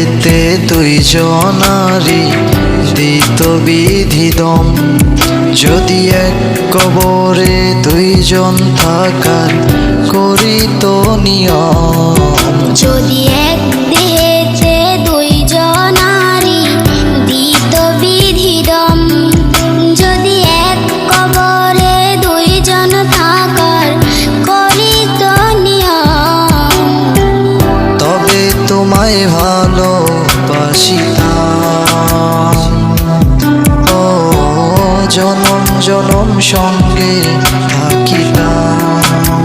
দেহেতে দুইজনারি দিত বিধিদম। যদি এক কবরে দুইজন থাকার করিত নিয়ম। যদি এক দেহেতে দুইজনারি দিত বিধিদম। যদি এক কবরে দুইজন থাকার করিত নিয়ম। তবে তোমায় ভালোবাসিতাম, ও জনম জনম সঙ্গে থাকিতাম।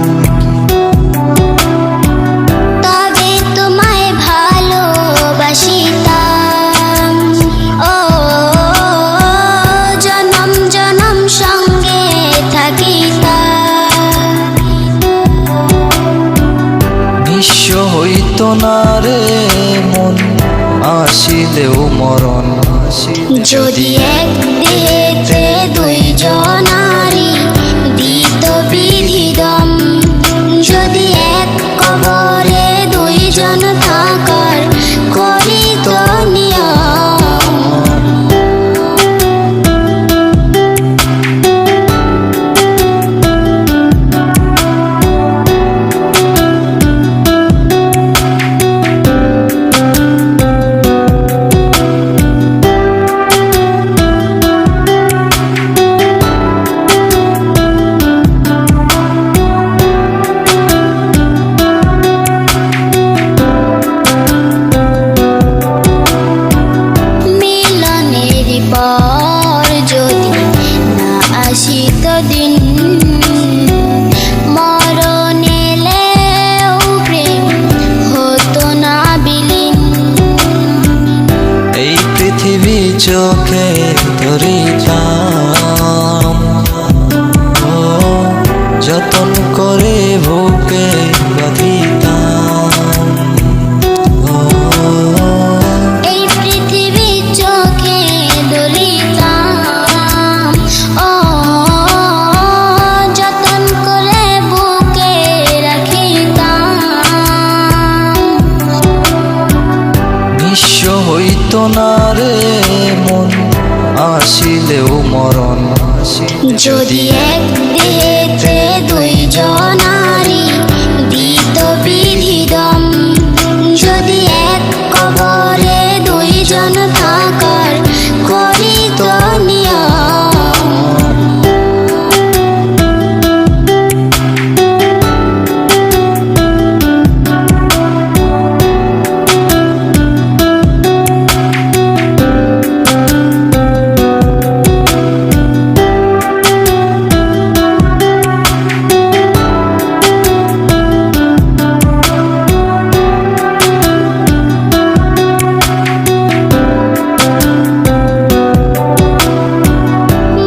তবে তোমায় ভালোবাসিতাম, ও জনম জনম সঙ্গে থাকিতাম। নিঃস্ব হইত না রে মন, আসিলেও মরণ। যদি এক দেহেতে দুইজনারি দিত বিধিদম। যদি এক কবরে দুইজন থাকার করিত নিয়ম। মিলনের পর যদি না আসিত দিন, মরণ এলেও প্রেম হতো না বিলীন। এই পৃথিবী চোখে ধরিতাম, ও যতন করে বুকে বাঁধিতাম। ও এই পৃথিবী চোখে ধরিতাম, ও যতন করে বুকে রাখিতাম। নিঃস্ব হইত না রে মন, আসিলেও মরণ। যদি এক দেহেতে দুইজনারি দিত বিধিদম। যদি এক কবরে দুইজন থাকার করিত নিয়ম।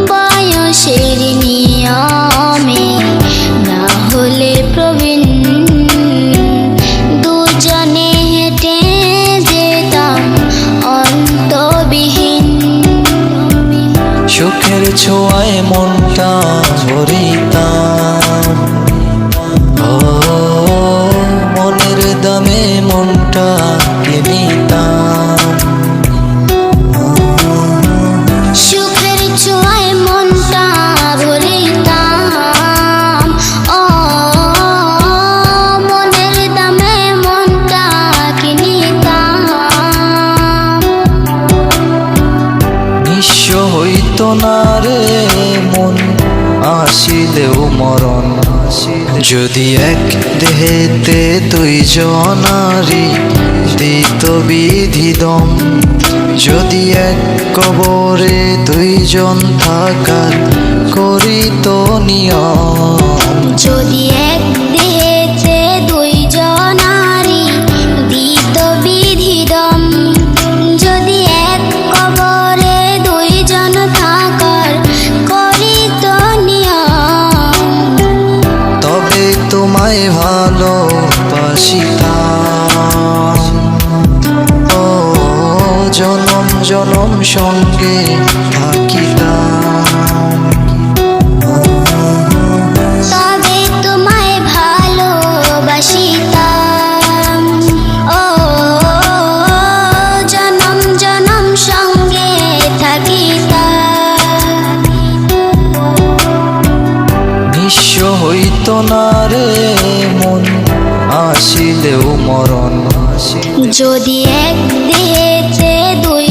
বয়সের নিয়মে না হলে প্রবীণ, দুজনে হেঁটে যেতাম অন্তবিহীন। সুখের ছোঁয়ায় মনটা ভরিতাম, ও মনের দামে মনটা কিনিতাম। সুখের ছোঁয়ায় মনটা ভরিতাম, ও মনের দামে মনটা কিনিতাম। নিঃস্ব হইত না রে মন, আসিলেও মরণ। যদি এক দেহেতে দুইজনারি দিত বিধিদম। যদি এক কবরে দুইজন থাকার করিত নিয়ম। যদি এক দেহেতে দুইজনারি দিত বিধিদম। যদি এক কবরে দুইজন থাকার করিত নিয়ম। তবে তোমায় ভালোবাসিতাম, ও জনম জনম সঙ্গে থাকিতাম। তবে তোমায় ভালোবাসিতাম, ও নিঃস্ব হইত না রে মন, আসিলেও মরণ। যদি এক দেহেতে দুই